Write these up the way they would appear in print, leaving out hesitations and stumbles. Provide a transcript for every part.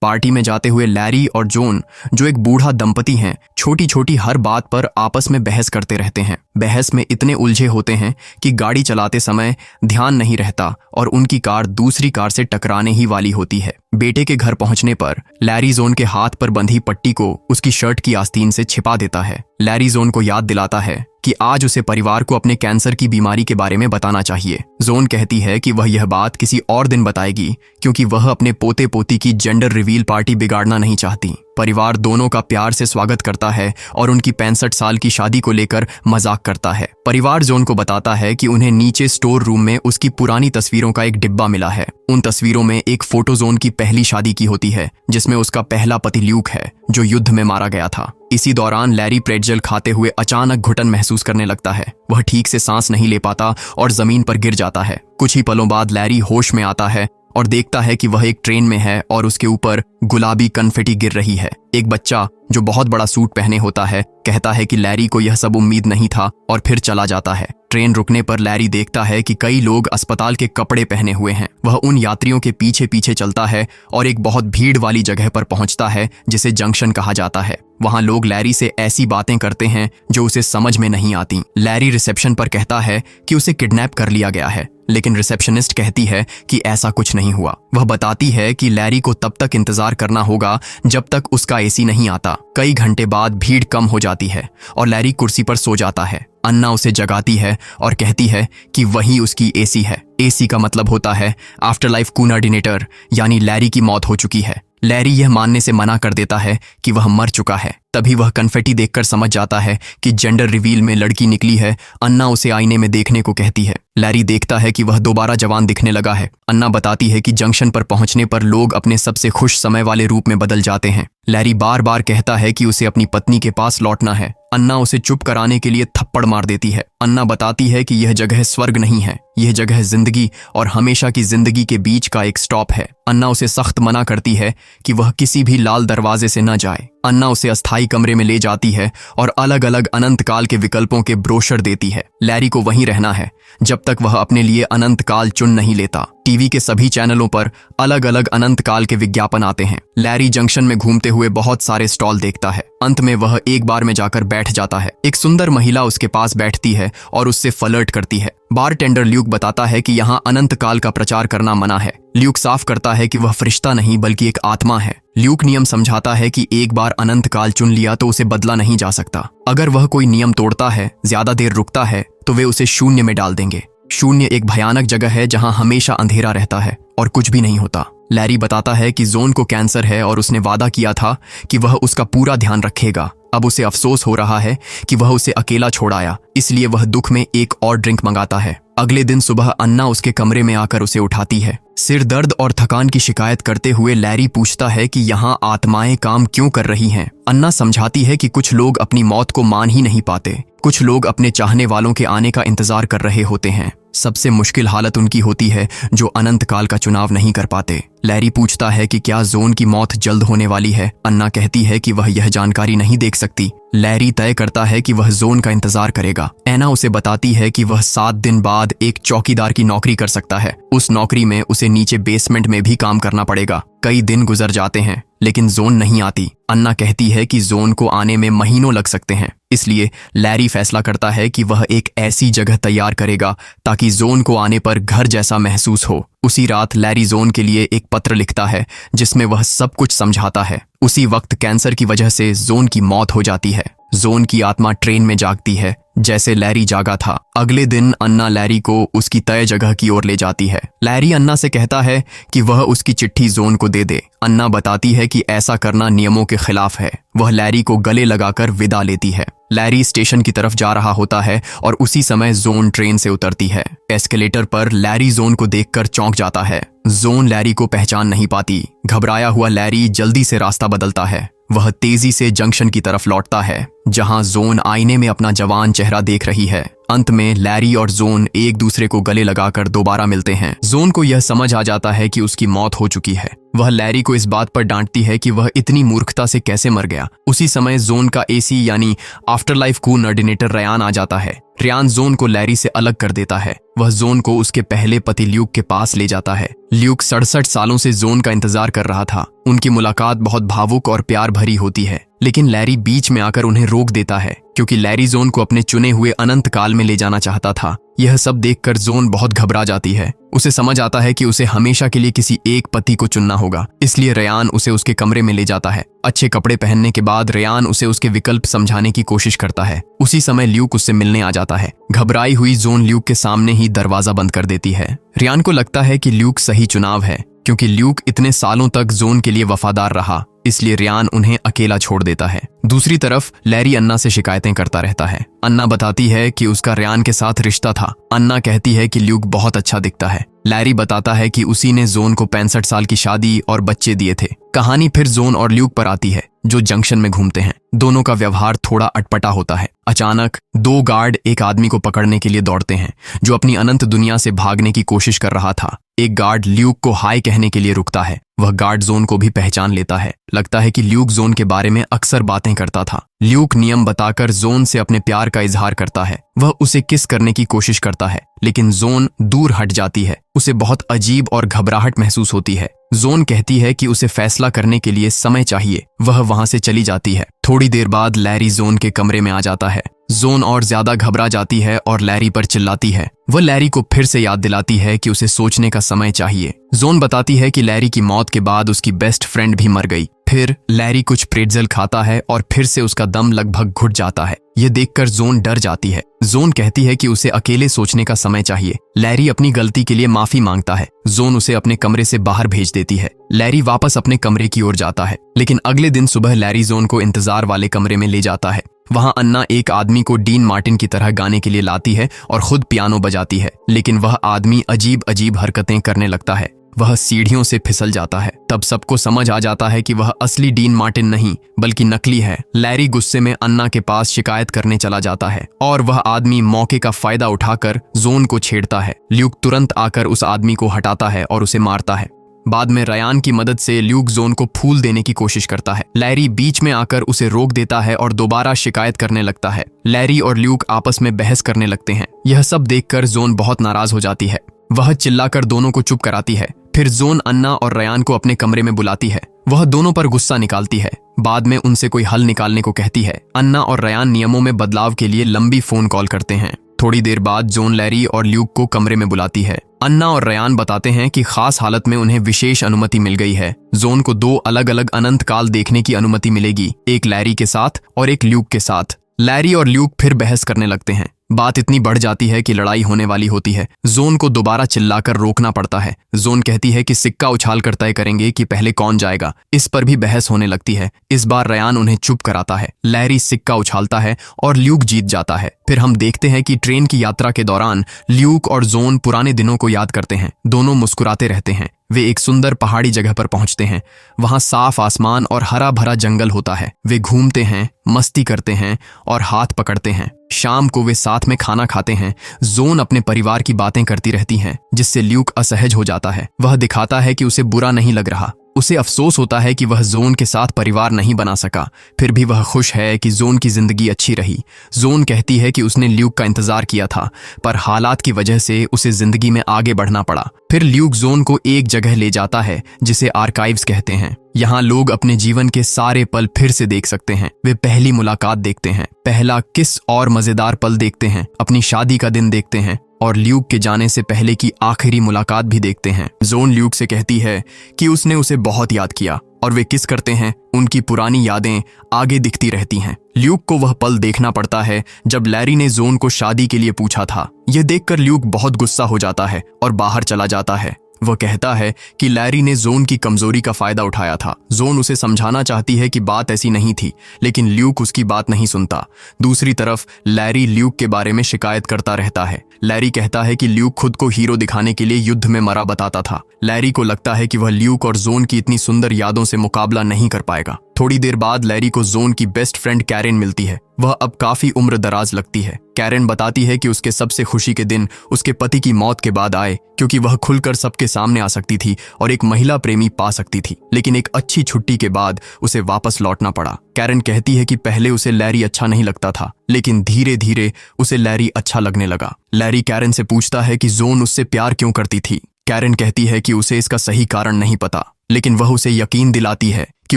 Party में जाते हुए लैरी और जोन, जो एक बूढ़ा दंपति हैं, छोटी छोटी हर बात पर आपस में बहस करते रहते हैं। बहस में इतने उलझे होते हैं कि गाड़ी चलाते समय ध्यान नहीं रहता और उनकी कार दूसरी कार से टकराने ही वाली होती है। बेटे के घर पहुंचने पर लैरी जोन के हाथ पर बंधी पट्टी को उसकी शर्ट की आस्तीन से छिपा देता है। लैरी जोन को याद दिलाता है कि आज उसे परिवार को अपने कैंसर की बीमारी के बारे में बताना चाहिए। जोन कहती है कि वह यह बात किसी और दिन बताएगी क्योंकि वह अपने पोते पोती की जेंडर रिवील पार्टी बिगाड़ना नहीं चाहती। परिवार दोनों का प्यार से स्वागत करता है और उनकी 65 साल की शादी को लेकर मजाक करता है। परिवार जोन को बताता है कि उन्हें नीचे स्टोर रूम में उसकी पुरानी तस्वीरों का एक डिब्बा मिला है। उन तस्वीरों में एक फोटो जोन की पहली शादी की होती है जिसमें उसका पहला पति ल्यूक है जो युद्ध में मारा गया था। इसी दौरान लैरी प्रेट्जेल खाते हुए अचानक घुटन महसूस करने लगता है। वह ठीक से सांस नहीं ले पाता और जमीन पर गिर जाता है। कुछ ही पलों बाद लैरी होश में आता है और देखता है कि वह एक ट्रेन में है और उसके ऊपर गुलाबी कन्फेटी गिर रही है। एक बच्चा जो बहुत बड़ा सूट पहने होता है कहता है कि लैरी को यह सब उम्मीद नहीं था और फिर चला जाता है। ट्रेन रुकने पर लैरी देखता है कि कई लोग अस्पताल के कपड़े पहने हुए हैं। वह उन यात्रियों के पीछे पीछे चलता है और एक बहुत भीड़ वाली जगह पर पहुंचता है जिसे जंक्शन कहा जाता है। वहां लोग लैरी से ऐसी बातें करते हैं जो उसे समझ में नहीं आती। लैरी रिसेप्शन पर कहता है कि उसे किडनैप कर लिया गया है, लेकिन रिसेप्शनिस्ट कहती है कि ऐसा कुछ नहीं हुआ। वह बताती है कि लैरी को तब तक इंतजार करना होगा जब तक उसका एसी नहीं आता। कई घंटे बाद भीड़ कम हो जाती है और लैरी कुर्सी पर सो जाता है। अन्ना उसे जगाती है और कहती है कि वही उसकी एसी है। एसी का मतलब होता है आफ्टर लाइफ कोऑर्डिनेटर, यानी लैरी की मौत हो चुकी है। लैरी यह मानने से मना कर देता है कि वह मर चुका है। तभी वह कन्फेटी देखकर समझ जाता है कि जेंडर रिवील में लड़की निकली है। अन्ना उसे आईने में देखने को कहती है। लैरी देखता है कि वह दोबारा जवान दिखने लगा है। अन्ना बताती है कि जंक्शन पर पहुंचने पर लोग अपने सबसे खुश समय वाले रूप में बदल जाते हैं। लैरी बार बार कहता है कि उसे अपनी पत्नी के पास लौटना है। अन्ना उसे चुप कराने के लिए थप्पड़ मार देती है। अन्ना बताती है कि यह जगह स्वर्ग नहीं है, यह जगह जिंदगी और हमेशा की जिंदगी के बीच का एक स्टॉप है। अन्ना उसे सख्त मना करती है कि वह किसी भी लाल दरवाजे से न जाए। अन्ना उसे अस्थायी कमरे में ले जाती है और अलग अलग अनंत काल के विकल्पों के ब्रोशर देती है। लैरी को वहीं रहना है जब तक वह अपने लिए अनंत काल चुन नहीं लेता। टीवी के सभी चैनलों पर अलग अलग अनंत काल के विज्ञापन आते हैं। लैरी जंक्शन में घूमते हुए बहुत सारे स्टॉल देखता है। अंत में वह एक बार में जाकर बैठ जाता है। एक सुंदर महिला उसके पास बैठती है और उससे फ्लर्ट करती है। बारटेंडर ल्यूक बताता है कि यहाँ अनंत काल का प्रचार करना मना है। ल्यूक साफ करता है कि वह फरिश्ता नहीं बल्कि एक आत्मा है। ल्यूक नियम समझाता है कि एक बार अनंत काल चुन लिया तो उसे बदला नहीं जा सकता। अगर वह कोई नियम तोड़ता है, ज्यादा देर रुकता है, तो वे उसे शून्य में डाल देंगे। शून्य एक भयानक जगह है जहां हमेशा अंधेरा रहता है और कुछ भी नहीं होता। लैरी बताता है कि जोन को कैंसर है और उसने वादा किया था कि वह उसका पूरा ध्यान रखेगा। अब उसे अफसोस हो रहा है कि वह उसे अकेला छोड़ आया, इसलिए वह दुख में एक और ड्रिंक मंगाता है। अगले दिन सुबह अन्ना उसके कमरे में आकर उसे उठाती है। सिर दर्द और थकान की शिकायत करते हुए लैरी पूछता है कि यहाँ आत्माएं काम क्यों कर रही हैं। अन्ना समझाती है कि कुछ लोग अपनी मौत को मान ही नहीं पाते, कुछ लोग अपने चाहने वालों के आने का इंतजार कर रहे होते हैं। सबसे मुश्किल हालत उनकी होती है जो अनंत काल का चुनाव नहीं कर पाते। लैरी पूछता है कि क्या जोन की मौत जल्द होने वाली है। अन्ना कहती है कि वह यह जानकारी नहीं देख सकती। लैरी तय करता है कि वह जोन का इंतजार करेगा। एना उसे बताती है कि वह 7 दिन बाद एक चौकीदार की नौकरी कर सकता है। उस नौकरी में उसे नीचे बेसमेंट में भी काम करना पड़ेगा। कई दिन गुजर जाते हैं लेकिन जोन नहीं आती। अन्ना कहती है कि जोन को आने में महीनों लग सकते हैं, इसलिए लैरी फैसला करता है कि वह एक ऐसी जगह तैयार करेगा ताकि जोन को आने पर घर जैसा महसूस हो। उसी रात लैरी जोन के लिए एक पत्र लिखता है जिसमें वह सब कुछ समझाता है। उसी वक्त कैंसर की वजह से जोन की मौत हो जाती है। जोन की आत्मा ट्रेन में जागती है जैसे लैरी जागा था। अगले दिन अन्ना लैरी को उसकी तय जगह की ओर ले जाती है। लैरी अन्ना से कहता है कि वह उसकी चिट्ठी जोन को दे दे। अन्ना बताती है कि ऐसा करना नियमों के खिलाफ है। वह लैरी को गले लगाकर विदा लेती है। लैरी स्टेशन की तरफ जा रहा होता है और उसी समय जोन ट्रेन से उतरती है। एस्केलेटर पर लैरी जोन को देखकर चौंक जाता है। जोन लैरी को पहचान नहीं पाती। घबराया हुआ लैरी जल्दी से रास्ता बदलता है। वह तेजी से जंक्शन की तरफ लौटता है जहां जोन आईने में अपना जवान चेहरा देख रही है। अंत में लैरी और जोन एक दूसरे को गले लगाकर दोबारा मिलते हैं। जोन को यह समझ आ जाता है कि उसकी मौत हो चुकी है। वह लैरी को इस बात पर डांटती है कि वह इतनी मूर्खता से कैसे मर गया। उसी समय जोन का एसी यानी आफ्टर लाइफ कोऑर्डिनेटर रयान आ जाता है। रियान जोन को लैरी से अलग कर देता है। वह जोन को उसके पहले पति ल्यूक के पास ले जाता है। ल्यूक 67 सालों से जोन का इंतजार कर रहा था। उनकी मुलाकात बहुत भावुक और प्यार भरी होती है, लेकिन लैरी बीच में आकर उन्हें रोक देता है क्योंकि लैरी जोन को अपने चुने हुए अनंत काल में ले जाना चाहता था। यह सब देखकर जोन बहुत घबरा जाती है। उसे समझ आता है कि उसे हमेशा के लिए किसी एक पति को चुनना होगा, इसलिए रेयान उसे उसके कमरे में ले जाता है। अच्छे कपड़े पहनने के बाद रेयान उसे उसके विकल्प समझाने की कोशिश करता है। उसी समय ल्यूक उससे मिलने आ जाता है। घबराई हुई जोन ल्यूक के सामने ही दरवाजा बंद कर देती है। रियान को लगता है कि ल्यूक सही चुनाव है क्योंकि ल्यूक इतने सालों तक जोन के लिए वफादार रहा, इसलिए रियान उन्हें अकेला छोड़ देता है। दूसरी तरफ लैरी अन्ना से शिकायतें करता रहता है। अन्ना बताती है कि उसका रियान के साथ रिश्ता था। अन्ना कहती है कि ल्यूक बहुत अच्छा दिखता है। लैरी बताता है कि उसी ने जोन को 65 साल की शादी और बच्चे दिए थे। कहानी फिर जोन और ल्यूक पर आती है, जो जंक्शन में घूमते हैं। दोनों का व्यवहार थोड़ा अटपटा होता है। अचानक 2 गार्ड एक आदमी को पकड़ने के लिए दौड़ते हैं, जो अपनी अनंत दुनिया से भागने की कोशिश कर रहा था। एक गार्ड ल्यूक को हाय कहने के लिए रुकता है। वह गार्ड जोन को भी पहचान लेता है। लगता है कि ल्यूक जोन के बारे में अक्सर बातें करता था। ल्यूक नियम बताकर जोन से अपने प्यार का इजहार करता है। वह उसे किस करने की कोशिश करता है, लेकिन जोन दूर हट जाती है। उसे बहुत अजीब और घबराहट महसूस होती है। जोन कहती है कि उसे फैसला करने के लिए समय चाहिए। वह वहां से चली जाती है। थोड़ी देर बाद लैरी जोन के कमरे में आ जाता है। जोन और ज्यादा घबरा जाती है और लैरी पर चिल्लाती है। वह लैरी को फिर से याद दिलाती है कि उसे सोचने का समय चाहिए। जोन बताती है कि लैरी की मौत के बाद उसकी बेस्ट फ्रेंड भी मर गई। फिर लैरी कुछ प्रेट्ज़ेल खाता है और फिर से उसका दम लगभग घुट जाता है। यह देखकर जोन डर जाती है। जोन कहती है कि उसे अकेले सोचने का समय चाहिए। लैरी अपनी गलती के लिए माफी मांगता है। जोन उसे अपने कमरे से बाहर भेज देती है। लैरी वापस अपने कमरे की ओर जाता है, लेकिन अगले दिन सुबह लैरी जोन को इंतजार वाले कमरे में ले जाता है। वहां अन्ना एक आदमी को डीन मार्टिन की तरह गाने के लिए लाती है और खुद पियानो बजाती है, लेकिन वह आदमी अजीब अजीब हरकतें करने लगता है। वह सीढ़ियों से फिसल जाता है। तब सबको समझ आ जाता है कि वह असली डीन मार्टिन नहीं बल्कि नकली है। लैरी गुस्से में अन्ना के पास शिकायत करने चला जाता है और वह आदमी मौके का फायदा उठाकर जोन को छेड़ता है। ल्यूक तुरंत आकर उस आदमी को हटाता है और उसे मारता है। बाद में रयान की मदद से ल्यूक जोन को फूल देने की कोशिश करता है। लैरी बीच में आकर उसे रोक देता है और दोबारा शिकायत करने लगता है। लैरी और ल्यूक आपस में बहस करने लगते हैं। यह सब देखकर जोन बहुत नाराज हो जाती है। वह चिल्लाकर दोनों को चुप कराती है। फिर जोन अन्ना और रयान को अपने कमरे में बुलाती है। वह दोनों पर गुस्सा निकालती है। बाद में उनसे कोई हल निकालने को कहती है। अन्ना और रयान नियमों में बदलाव के लिए लंबी फोन कॉल करते हैं। थोड़ी देर बाद जोन लैरी और ल्यूक को कमरे में बुलाती है। अन्ना और रयान बताते हैं कि खास हालत में उन्हें विशेष अनुमति मिल गई है। जोन को 2 अलग अलग अनंत काल देखने की अनुमति मिलेगी, एक लैरी के साथ और एक ल्यूक के साथ। लैरी और ल्यूक फिर बहस करने लगते हैं। बात इतनी बढ़ जाती है कि लड़ाई होने वाली होती है। जोन को दोबारा चिल्लाकर रोकना पड़ता है। जोन कहती है कि सिक्का उछाल कर तय करेंगे कि पहले कौन जाएगा। इस पर भी बहस होने लगती है। इस बार रयान उन्हें चुप कराता है। लैरी सिक्का उछालता है और ल्यूक जीत जाता है। फिर हम देखते हैं कि ट्रेन की यात्रा के दौरान ल्यूक और जोन पुराने दिनों को याद करते हैं। दोनों मुस्कुराते रहते हैं। वे एक सुंदर पहाड़ी जगह पर पहुंचते हैं। वहां साफ आसमान और हरा भरा जंगल होता है। वे घूमते हैं, मस्ती करते हैं और हाथ पकड़ते हैं। शाम को वे साथ में खाना खाते हैं। जोन अपने परिवार की बातें करती रहती हैं, जिससे ल्यूक असहज हो जाता है। वह दिखाता है कि उसे बुरा नहीं लग रहा। उसे अफसोस होता है कि वह जोन के साथ परिवार नहीं बना सका। फिर भी वह खुश है कि जोन की जिंदगी अच्छी रही। जोन कहती है कि उसने ल्यूक का इंतजार किया था, पर हालात की वजह से उसे जिंदगी में आगे बढ़ना पड़ा। फिर ल्यूक जोन को एक जगह ले जाता है जिसे आर्काइव्स कहते हैं। यहाँ लोग अपने जीवन के सारे पल फिर से देख सकते हैं। वे पहली मुलाकात देखते हैं, पहला किस और मजेदार पल देखते हैं, अपनी शादी का दिन देखते हैं और ल्यूक के जाने से पहले की आखिरी मुलाकात भी देखते हैं। जोन ल्यूक से कहती है कि उसने उसे बहुत याद किया और वे किस करते हैं। उनकी पुरानी यादें आगे दिखती रहती हैं। ल्यूक को वह पल देखना पड़ता है जब लैरी ने जोन को शादी के लिए पूछा था। यह देखकर ल्यूक बहुत गुस्सा हो जाता है और बाहर चला जाता है। वह कहता है कि लैरी ने जोन की कमजोरी का फायदा उठाया था। जोन उसे समझाना चाहती है कि बात ऐसी नहीं थी, लेकिन ल्यूक उसकी बात नहीं सुनता। दूसरी तरफ लैरी ल्यूक के बारे में शिकायत करता रहता है। लैरी कहता है कि ल्यूक खुद को हीरो दिखाने के लिए युद्ध में मरा बताता था। लैरी को लगता है कि वह ल्यूक और जोन की इतनी सुंदर यादों से मुकाबला नहीं कर पाएगा। थोड़ी देर बाद लैरी को जोन की बेस्ट फ्रेंड कैरेन मिलती है। वह अब काफी उम्र दराज लगती है। कैरेन बताती है कि उसके सबसे खुशी के दिन उसके पति की मौत के बाद आए, क्योंकि वह खुलकर सबके सामने आ सकती थी और एक महिला प्रेमी पा सकती थी, लेकिन एक अच्छी छुट्टी के बाद उसे वापस लौटना पड़ा। कैरन कहती है कि पहले उसे लैरी अच्छा नहीं लगता था, लेकिन धीरे धीरे उसे लैरी अच्छा लगने लगा। लैरी कैरन से पूछता है कि जोन उससे प्यार क्यों करती थी। कैरन कहती है कि उसे इसका सही कारण नहीं पता, लेकिन वह उसे यकीन दिलाती है कि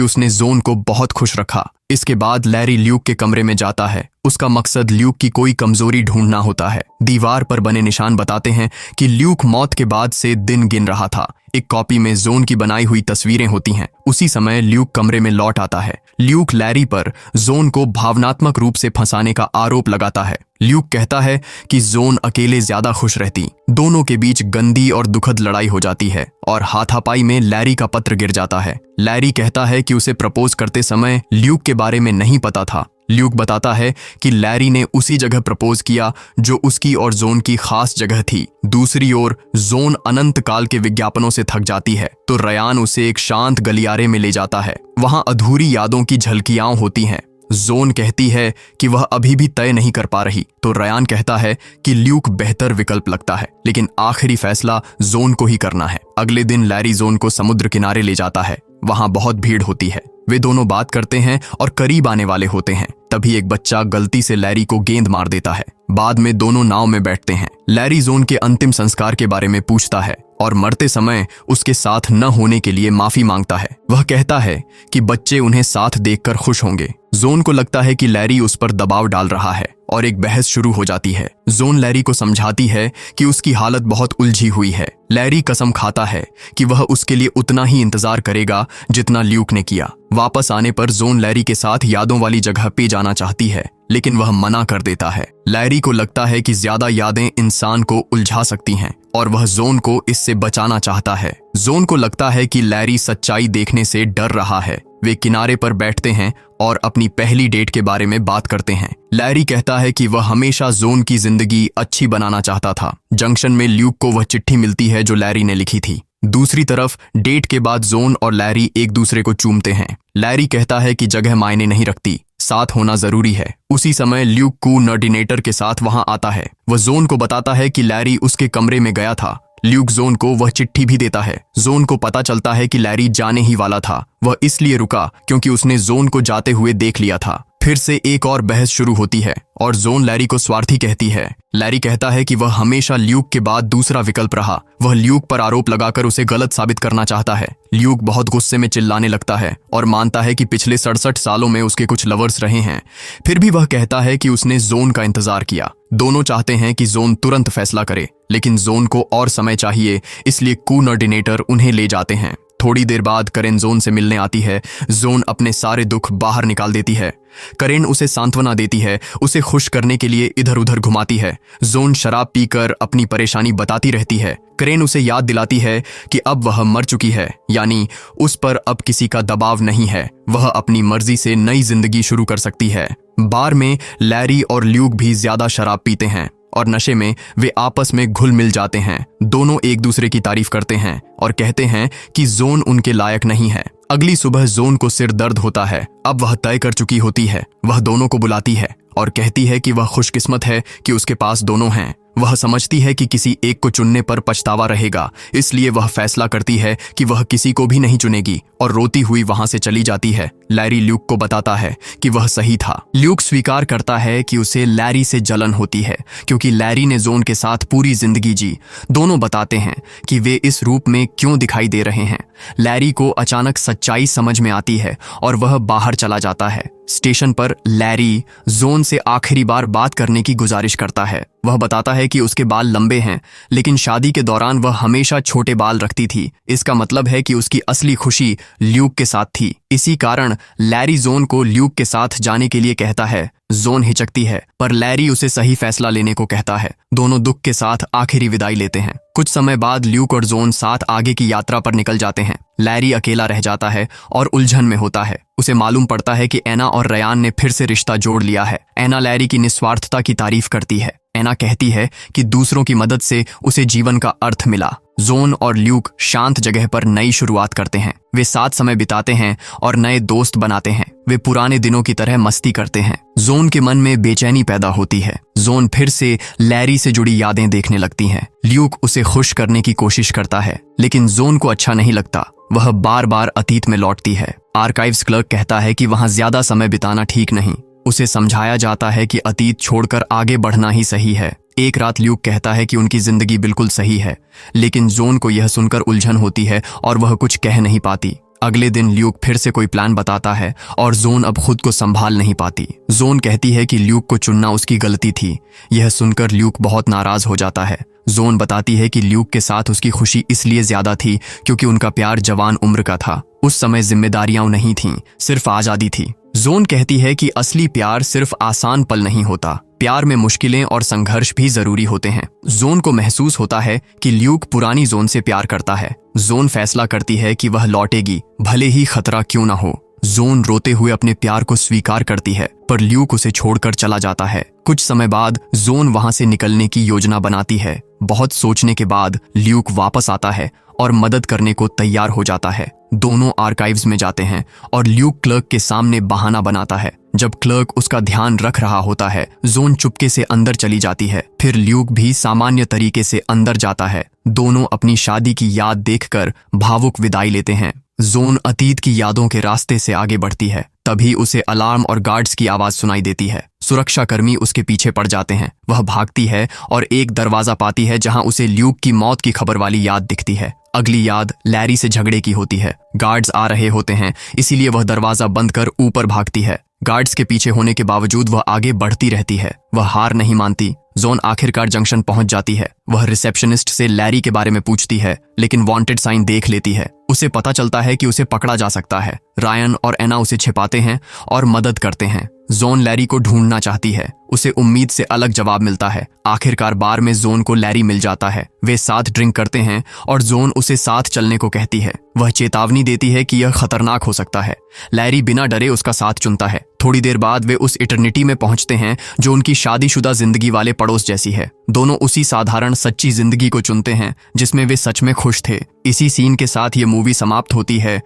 उसने जोन को बहुत खुश रखा। इसके बाद लैरी ल्यूक के कमरे में जाता है। उसका मकसद ल्यूक की कोई कमजोरी ढूंढना होता है। दीवार पर बने निशान बताते हैं कि ल्यूक मौत के बाद से दिन गिन रहा था। एक कॉपी में जोन की बनाई हुई तस्वीरें होती हैं। उसी समय ल्यूक कमरे में लौट आता है। ल्यूक लैरी पर जोन को भावनात्मक रूप से फंसाने का आरोप लगाता है। ल्यूक कहता है कि जोन अकेले ज्यादा खुश रहती। दोनों के बीच गंदी और दुखद लड़ाई हो जाती है और हाथापाई में लैरी का पत्र गिर जाता है। लैरी कहता है कि उसे प्रपोज करते समय ल्यूक के बारे में नहीं पता था। ल्यूक बताता है कि लैरी ने उसी जगह प्रपोज किया जो उसकी और जोन की खास जगह थी। दूसरी ओर जोन अनंत काल के विज्ञापनों से थक जाती है तो रयान उसे एक शांत गलियारे में ले जाता है। वहां अधूरी यादों की झलकियां होती हैं। जोन कहती है कि वह अभी भी तय नहीं कर पा रही तो रयान कहता है कि ल्यूक बेहतर विकल्प लगता है, लेकिन आखिरी फैसला जोन को ही करना है। अगले दिन लैरी जोन को समुद्र किनारे ले जाता है। वहां बहुत भीड़ होती है। वे दोनों बात करते हैं और करीब आने वाले होते हैं। तभी एक बच्चा गलती से लैरी को गेंद मार देता है। बाद में दोनों नाव में बैठते हैं। लैरी जोन के अंतिम संस्कार के बारे में पूछता है और मरते समय उसके साथ न होने के लिए माफी मांगता है। वह कहता है कि बच्चे उन्हें साथ देखकर खुश होंगे। जोन को लगता है कि लैरी उस पर दबाव डाल रहा है और एक बहस शुरू हो जाती है। जोन लैरी को समझाती है कि उसकी हालत बहुत उलझी हुई है। लैरी कसम खाता है कि वह उसके लिए उतना ही इंतजार करेगा जितना ल्यूक ने किया। वापस आने पर जोन लैरी के साथ यादों वाली जगह पे जाना चाहती है, लेकिन वह मना कर देता है। लैरी को लगता है कि ज्यादा यादें इंसान को उलझा सकती हैं और वह जोन को इससे बचाना चाहता है। जोन को लगता है कि लैरी सच्चाई देखने से डर रहा है। वे किनारे पर बैठते हैं और अपनी पहली डेट के बारे में बात करते हैं। लैरी कहता है कि वह हमेशा जोन की जिंदगी अच्छी बनाना चाहता था। जंक्शन में ल्यूक को वह चिट्ठी मिलती है जो लैरी ने लिखी थी। दूसरी तरफ डेट के बाद जोन और लैरी एक दूसरे को चूमते हैं। लैरी कहता है कि जगह मायने नहीं रखती, साथ होना जरूरी है। उसी समय ल्यूक कोऑर्डिनेटर के साथ वहां आता है। वह जोन को बताता है कि लैरी उसके कमरे में गया था। ल्यूक जोन को वह चिट्ठी भी देता है। जोन को पता चलता है कि लैरी जाने ही वाला था। वह इसलिए रुका क्योंकि उसने जोन को जाते हुए देख लिया था। फिर से एक और बहस शुरू होती है और जोन लैरी को स्वार्थी कहती है। लैरी कहता है कि वह हमेशा ल्यूक के बाद दूसरा विकल्प रहा। वह ल्यूक पर आरोप लगाकर उसे गलत साबित करना चाहता है। ल्यूक बहुत गुस्से में चिल्लाने लगता है और मानता है कि पिछले 67 सालों में उसके कुछ लवर्स रहे हैं। फिर भी वह कहता है कि उसने जोन का इंतजार किया। दोनों चाहते हैं कि जोन तुरंत फैसला करे, लेकिन जोन को और समय चाहिए, इसलिए कोऑर्डिनेटर उन्हें ले जाते हैं। थोड़ी देर बाद करेन जोन से मिलने आती है। जोन अपने सारे दुख बाहर निकाल देती है। करेन उसे सांत्वना देती है, उसे खुश करने के लिए इधर उधर घुमाती है। जोन शराब पीकर अपनी परेशानी बताती रहती है। करेन उसे याद दिलाती है कि अब वह मर चुकी है, यानी उस पर अब किसी का दबाव नहीं है। वह अपनी मर्जी से नई जिंदगी शुरू कर सकती है। बार में लैरी और ल्यूक भी ज्यादा शराब पीते हैं और नशे में वे आपस में घुल मिल जाते हैं। दोनों एक दूसरे की तारीफ करते हैं और कहते हैं कि जोन उनके लायक नहीं है। अगली सुबह जोन को सिर दर्द होता है। अब वह तय कर चुकी होती है। वह दोनों को बुलाती है और कहती है कि वह खुशकिस्मत है कि उसके पास दोनों हैं। वह समझती है कि किसी एक को चुनने पर पछतावा रहेगा, इसलिए वह फैसला करती है कि वह किसी को भी नहीं चुनेगी और रोती हुई वहां से चली जाती है। लैरी ल्यूक को बताता है कि वह सही था। ल्यूक स्वीकार करता है कि उसे लैरी से जलन होती है क्योंकि लैरी ने जोन के साथ पूरी जिंदगी जी। दोनों बताते हैं कि वे इस रूप में क्यों दिखाई दे रहे हैं। लैरी को अचानक सच्चाई समझ में आती है और वह बाहर चला जाता है। स्टेशन पर लैरी जोन से आखिरी बार बात करने की गुजारिश करता है। वह बताता है कि उसके बाल लंबे हैं, लेकिन शादी के दौरान वह हमेशा छोटे बाल रखती थी। इसका मतलब है कि उसकी असली खुशी ल्यूक के साथ थी। इसी कारण लैरी जोन को ल्यूक के साथ जाने के लिए कहता है। जोन हिचकती है, पर लैरी उसे सही फैसला लेने को कहता है। दोनों दुख के साथ आखिरी विदाई लेते हैं। कुछ समय बाद ल्यूक और जोन साथ आगे की यात्रा पर निकल जाते हैं। लैरी अकेला रह जाता है और उलझन में होता है। उसे मालूम पड़ता है कि एना और रयान ने फिर से रिश्ता जोड़ लिया है। एना लैरी की निस्वार्थता की तारीफ करती है। एना कहती है कि दूसरों की मदद से उसे जीवन का अर्थ मिला। जोन और ल्यूक शांत जगह पर नई शुरुआत करते हैं। वे साथ समय बिताते हैं और नए दोस्त बनाते हैं। वे पुराने दिनों की तरह मस्ती करते हैं। जोन के मन में बेचैनी पैदा होती है। जोन फिर से लैरी से जुड़ी यादें देखने लगती हैं। ल्यूक उसे खुश करने की कोशिश करता है, लेकिन जोन को अच्छा नहीं लगता। वह बार बार अतीत में लौटती है। आर्काइव्स क्लर्क कहता है कि वहां ज्यादा समय बिताना ठीक नहीं। उसे समझाया जाता है कि अतीत छोड़कर आगे बढ़ना ही सही है। एक रात ल्यूक कहता है कि उनकी जिंदगी बिल्कुल सही है, लेकिन जोन को यह सुनकर उलझन होती है और वह कुछ कह नहीं पाती। अगले दिन ल्यूक फिर से कोई प्लान बताता है और जोन अब खुद को संभाल नहीं पाती। जोन कहती है कि ल्यूक को चुनना उसकी गलती थी। यह सुनकर ल्यूक बहुत नाराज हो जाता है। जोन बताती है कि ल्यूक के साथ उसकी खुशी इसलिए ज्यादा थी क्योंकि उनका प्यार जवान उम्र का था। उस समय जिम्मेदारियां नहीं थीं, सिर्फ आजादी थी। जोन कहती है कि असली प्यार सिर्फ आसान पल नहीं होता, प्यार में मुश्किलें और संघर्ष भी जरूरी होते हैं। जोन को महसूस होता है कि ल्यूक पुरानी जोन से प्यार करता है। जोन फैसला करती है कि वह लौटेगी, भले ही खतरा क्यों ना हो। जोन रोते हुए अपने प्यार को स्वीकार करती है, पर ल्यूक उसे छोड़कर चला जाता है। कुछ समय बाद जोन वहां से निकलने की योजना बनाती है। बहुत सोचने के बाद ल्यूक वापस आता है और मदद करने को तैयार हो जाता है। दोनों आर्काइव्स में जाते हैं और ल्यूक क्लर्क के सामने बहाना बनाता है। जब क्लर्क उसका ध्यान रख रहा होता है, जोन चुपके से अंदर चली जाती है। फिर ल्यूक भी सामान्य तरीके से अंदर जाता है। दोनों अपनी शादी की याद देखकर भावुक विदाई लेते हैं। जोन अतीत की यादों के रास्ते से आगे बढ़ती है। तभी उसे अलार्म और गार्ड्स की आवाज सुनाई देती है। सुरक्षाकर्मी उसके पीछे पड़ जाते हैं। वह भागती है और एक दरवाजा पाती है जहां उसे ल्यूक की मौत की खबर वाली याद दिखती है। अगली याद लैरी से झगड़े की होती है। गार्ड्स आ रहे होते हैं, इसीलिए वह दरवाजा बंद कर ऊपर भागती है। गार्ड्स के पीछे होने के बावजूद वह आगे बढ़ती रहती है। वह हार नहीं मानती। जोन आखिरकार जंक्शन पहुंच जाती है। वह रिसेप्शनिस्ट से लैरी के बारे में पूछती है, लेकिन वांटेड साइन देख लेती है। उसे पता चलता है कि उसे पकड़ा जा सकता है। रायन और एना उसे छिपाते हैं और मदद करते हैं। जोन लैरी को ढूंढना चाहती है। उसे उम्मीद से अलग जवाब मिलता है। आखिरकार बार में जोन को लैरी मिल जाता है। वे साथ ड्रिंक करते हैं और जोन उसे साथ चलने को कहती है। वह चेतावनी देती है कि यह खतरनाक हो सकता है। लैरी बिना डरे उसका साथ चुनता है। थोड़ी देर बाद वे उस इटर्निटी में पहुंचते हैं जो उनकी शादीशुदा जिंदगी वाले पड़ोस जैसी है। दोनों उसी साधारण सच्ची जिंदगी को चुनते हैं जिसमें वे सच में खुश थे। इसी सीन के साथ ये मूवी समाप्त होती है।